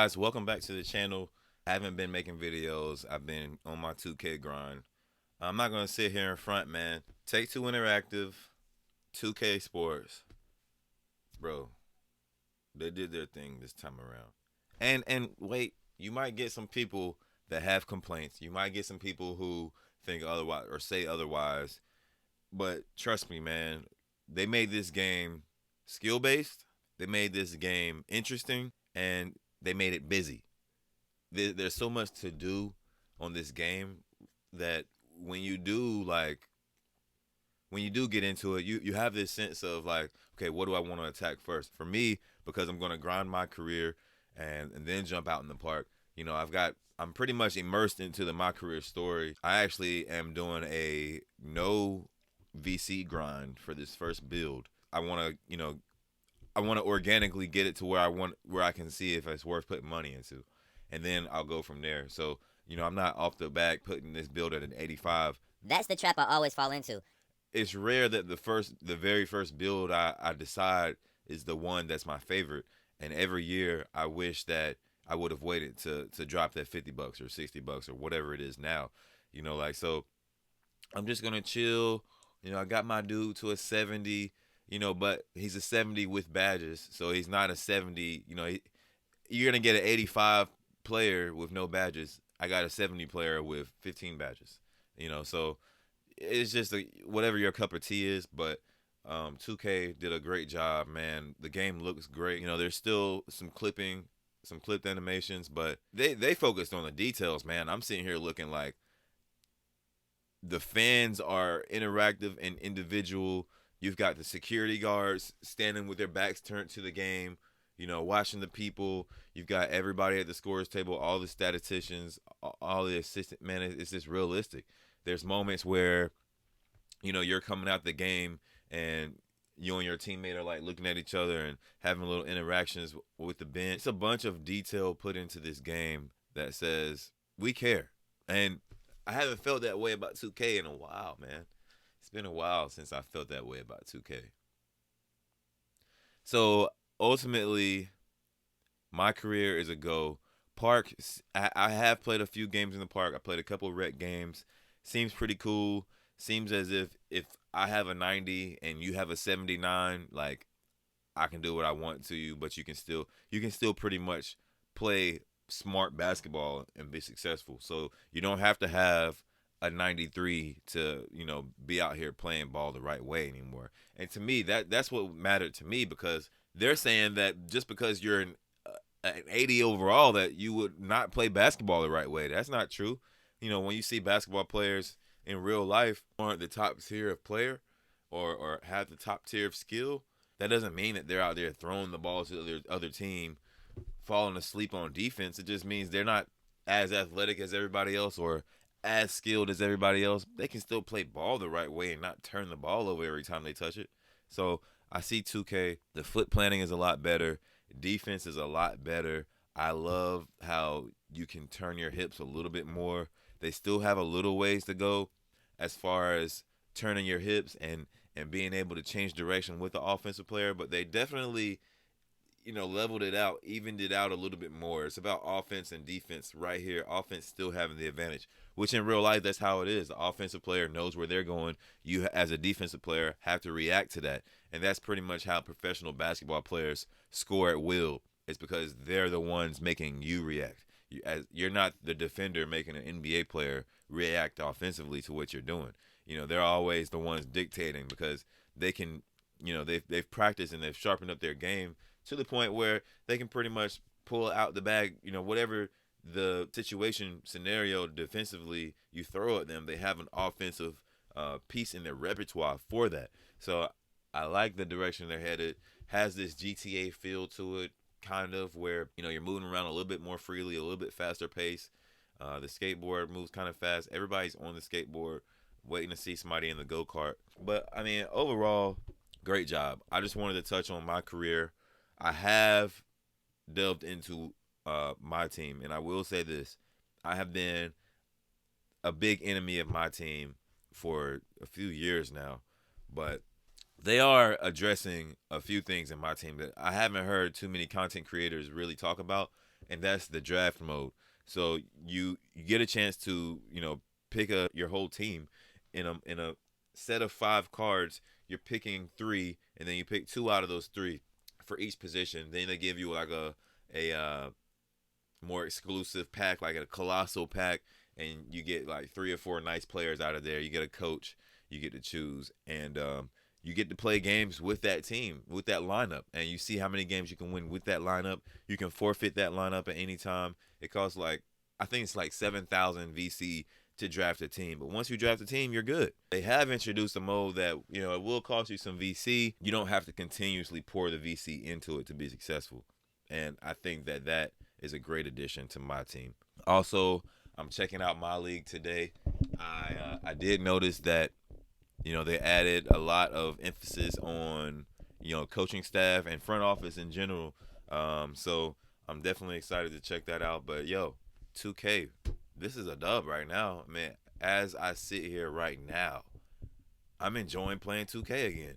Guys, welcome back to the channel. I haven't been making videos. I've been on my 2K grind. I'm not gonna sit here in front, man. Take Two Interactive, 2K Sports, bro. They did their thing this time around. And wait, you might get some people that have complaints. You might get some people who think otherwise or say otherwise. But trust me, man. They made this game skill based. They made this game interesting, and they made it busy. There's so much to do on this game that when you do when you do get into it, you have this sense of like, okay, what do I want to attack first? For me, because I'm going to grind my career and then jump out in the park. I'm pretty much immersed into my career story. I actually am doing a no VC grind for this first build. I want to organically get it to where I can see if it's worth putting money into, and then I'll go from there. So I'm not off the back putting this build at an 85. That's the trap I always fall into. It's rare that the very first build I decide is the one that's my favorite, and every year I wish that I would have waited to drop that $50 or $60 or whatever it is now. So I'm just gonna chill. I got my dude to a 70. But he's a 70 with badges, so he's not a 70. You're gonna get an 85 player with no badges. I got a 70 player with 15 badges. So it's just whatever your cup of tea is. But 2K did a great job, man. The game looks great. There's still some clipped animations, but they focused on the details, man. I'm sitting here looking like the fans are interactive and individual. You've got the security guards standing with their backs turned to the game, watching the people. You've got everybody at the scores table, all the statisticians, all the assistant. Man, it's just realistic. There's moments where, you're coming out the game and you and your teammate are like looking at each other and having little interactions with the bench. It's a bunch of detail put into this game that says we care. And I haven't felt that way about 2K in a while, man. It's been a while since I felt that way about 2K. So ultimately, my career is a go. Park, I have played a few games in the park. I played a couple rec games. Seems pretty cool. Seems as if I have a 90 and you have a 79, like I can do what I want to you, but you can still pretty much play smart basketball and be successful. So you don't have to have a 93 to be out here playing ball the right way anymore. And to me, that's what mattered to me, because they're saying that just because you're an 80 overall that you would not play basketball the right way. That's not true. When you see basketball players in real life aren't the top tier of player or have the top tier of skill, that doesn't mean that they're out there throwing the ball to the other team, falling asleep on defense. It just means they're not as athletic as everybody else or as skilled as everybody else. They can still play ball the right way and not turn the ball over every time they touch it. So I see 2K. The foot planning is a lot better. Defense is a lot better. I love how you can turn your hips a little bit more. They still have a little ways to go as far as turning your hips and being able to change direction with the offensive player, but they definitely leveled it out, evened it out a little bit more. It's about offense and defense right here. Offense still having the advantage, which in real life, that's how it is. The offensive player knows where they're going. You, as a defensive player, have to react to that. And that's pretty much how professional basketball players score at will. It's because they're the ones making you react. You're not the defender making an NBA player react offensively to what you're doing. They're always the ones dictating, because they can, they've practiced and they've sharpened up their game to the point where they can pretty much pull out the bag, whatever the situation scenario defensively you throw at them, they have an offensive piece in their repertoire for that. So I like the direction they're headed. Has this GTA feel to it, kind of, where you're moving around a little bit more freely, a little bit faster pace. The skateboard moves kind of fast. Everybody's on the skateboard, waiting to see somebody in the go kart. But I mean, overall, great job. I just wanted to touch on my career. I have delved into my team, and I will say this: I have been a big enemy of my team for a few years now, but they are addressing a few things in my team that I haven't heard too many content creators really talk about, and that's the draft mode. So you get a chance to pick your whole team in a set of 5 cards. You're picking 3, and then you pick 2 out of those 3 for each position. Then they give you like a more exclusive pack, like a colossal pack, and you get like 3 or 4 nice players out of there. You get a coach, you get to choose, and you get to play games with that team, with that lineup, and you see how many games you can win with that lineup. You can forfeit that lineup at any time. It costs like, I think it's like 7,000 VC to draft a team, but once you draft a team, you're good. They have introduced a mode that it will cost you some VC. You don't have to continuously pour the VC into it to be successful, and I think that is a great addition to my team. Also, I'm checking out my league today. I did notice that they added a lot of emphasis on coaching staff and front office in general. So I'm definitely excited to check that out. But 2K, this is a dub right now, man. As I sit here right now, I'm enjoying playing 2K again,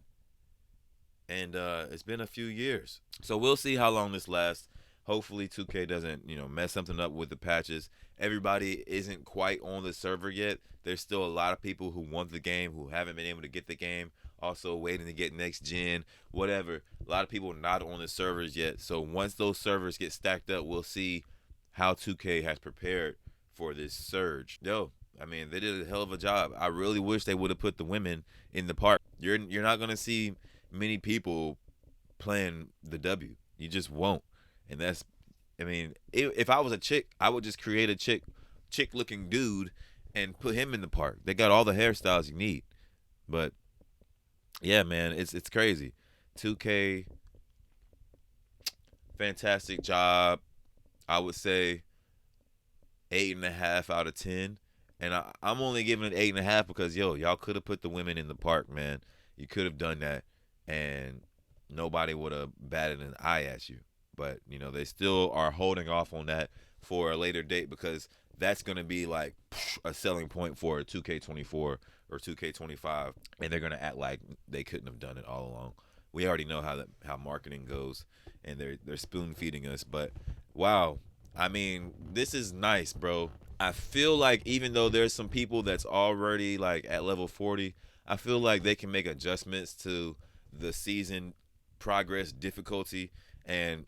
and it's been a few years. So we'll see how long this lasts. Hopefully 2K doesn't, mess something up with the patches. Everybody isn't quite on the server yet. There's still a lot of people who want the game who haven't been able to get the game. Also waiting to get next gen, whatever. A lot of people not on the servers yet. So once those servers get stacked up, we'll see how 2K has prepared for this surge. I mean, they did a hell of a job. I really wish they would have put the women in the park. You're not gonna see many people playing the W. You just won't. And that's, I mean, if I was a chick, I would just create a chick looking dude and put him in the park. They got all the hairstyles you need. But yeah, man, it's crazy. 2K, fantastic job. I would say 8.5 out of 10. And I'm only giving it 8.5 because y'all could have put the women in the park, man. You could have done that, and nobody would have batted an eye at you. But they still are holding off on that for a later date because that's gonna be like a selling point for 2K24 or 2K25, and they're gonna act like they couldn't have done it all along. We already know how marketing goes, and they're spoon feeding us. But wow, I mean, this is nice, bro. I feel like even though there's some people that's already like at level 40, I feel like they can make adjustments to the season progress difficulty, and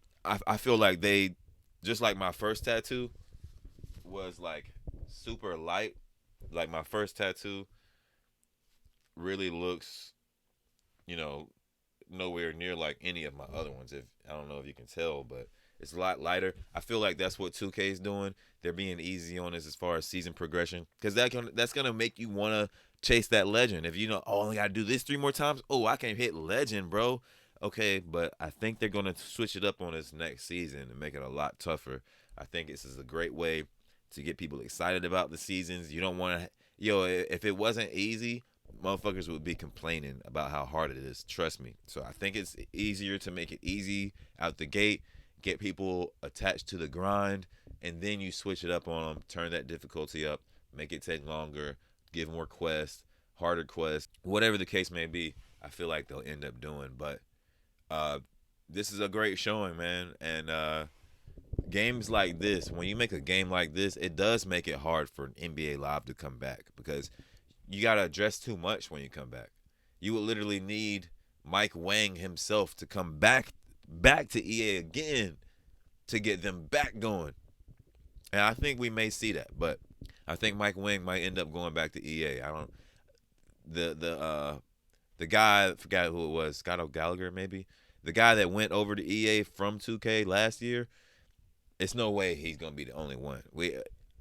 I feel like they, just like my first tattoo was like super light. Like my first tattoo really looks, you know, nowhere near like any of my other ones. If I don't know if you can tell, but it's a lot lighter. I feel like that's what 2K is doing. They're being easy on us as far as season progression, because that's gonna make you wanna chase that legend. If oh, I only gotta do this 3 more times. Oh, I can hit legend, bro. Okay, but I think they're gonna switch it up on this next season and make it a lot tougher. I think this is a great way to get people excited about the seasons. You don't want to, if it wasn't easy, motherfuckers would be complaining about how hard it is. Trust me. So I think it's easier to make it easy out the gate, get people attached to the grind, and then you switch it up on them, turn that difficulty up, make it take longer, give more quests, harder quests, whatever the case may be. I feel like they'll end up doing. But this is a great showing, man. And games like this, when you make a game like this, it does make it hard for an NBA Live to come back, because you got to address too much when you come back. You would literally need Mike Wang himself to come back to EA again to get them back going. And I think we may see that, but I think Mike Wang might end up going back to EA. I don't the guy, I forgot who it was, Scott O'Gallagher maybe. The guy that went over to EA from 2K last year, it's no way he's gonna be the only one.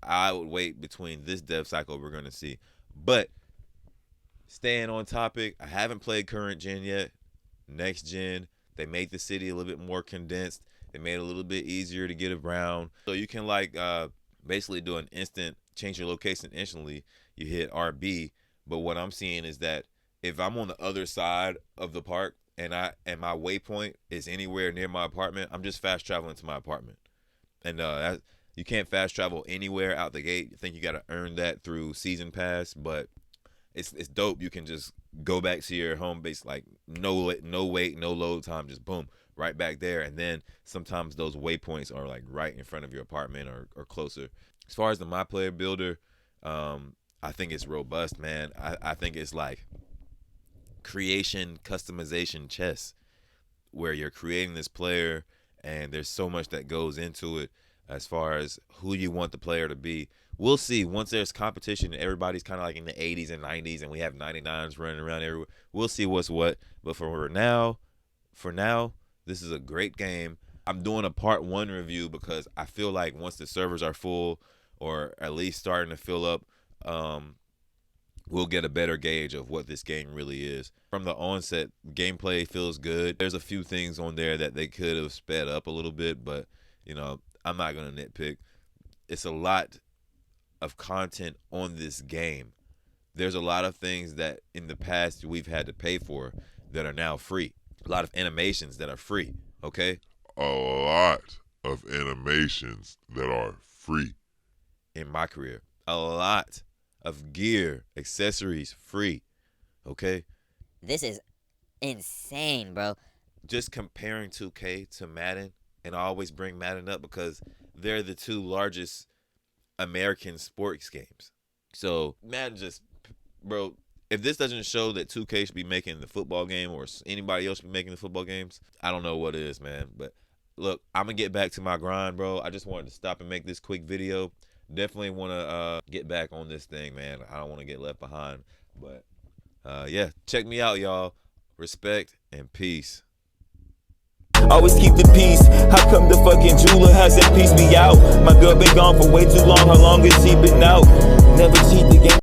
I would wait between this dev cycle we're gonna see. But staying on topic, I haven't played current gen yet. Next gen, they made the city a little bit more condensed. They made it a little bit easier to get around. So you can basically do an instant change your location instantly. You hit RB. But what I'm seeing is that if I'm on the other side of the park and my waypoint is anywhere near my apartment, I'm just fast traveling to my apartment. And you can't fast travel anywhere out the gate. I think you got to earn that through season pass, but it's dope. You can just go back to your home base, like no wait, no load time, just boom, right back there. And then sometimes those waypoints are like right in front of your apartment or closer. As far as the My Player Builder, I think it's robust, man. I think it's like creation, customization chess, where you're creating this player and there's so much that goes into it as far as who you want the player to be. We'll see once there's competition. Everybody's kind of like in the 80s and 90s, and we have 99s running around everywhere. We'll see what's what. But for now, this is a great game. I'm doing a part 1 review because I feel like once the servers are full, or at least starting to fill up, we'll get a better gauge of what this game really is. From the onset, gameplay feels good. There's a few things on there that they could have sped up a little bit, but I'm not gonna nitpick. It's a lot of content on this game. There's a lot of things that in the past we've had to pay for that are now free. A lot of animations that are free, okay? A lot of animations that are free. In my career, a lot of gear, accessories free, okay? This is insane, bro. Just comparing 2K to Madden, and I always bring Madden up because they're the two largest American sports games. So Madden just, bro, if this doesn't show that 2K should be making the football game, or anybody else should be making the football games, I don't know what is, man. But look, I'm gonna get back to my grind, bro. I just wanted to stop and make this quick video. Definitely want to get back on this thing, man. I don't want to get left behind. But yeah, check me out, y'all. Respect and peace. Always keep the peace. How come the fucking jeweler hasn't pieced me out? My girl been gone for way too long. How long has she been out? Never cheat the game.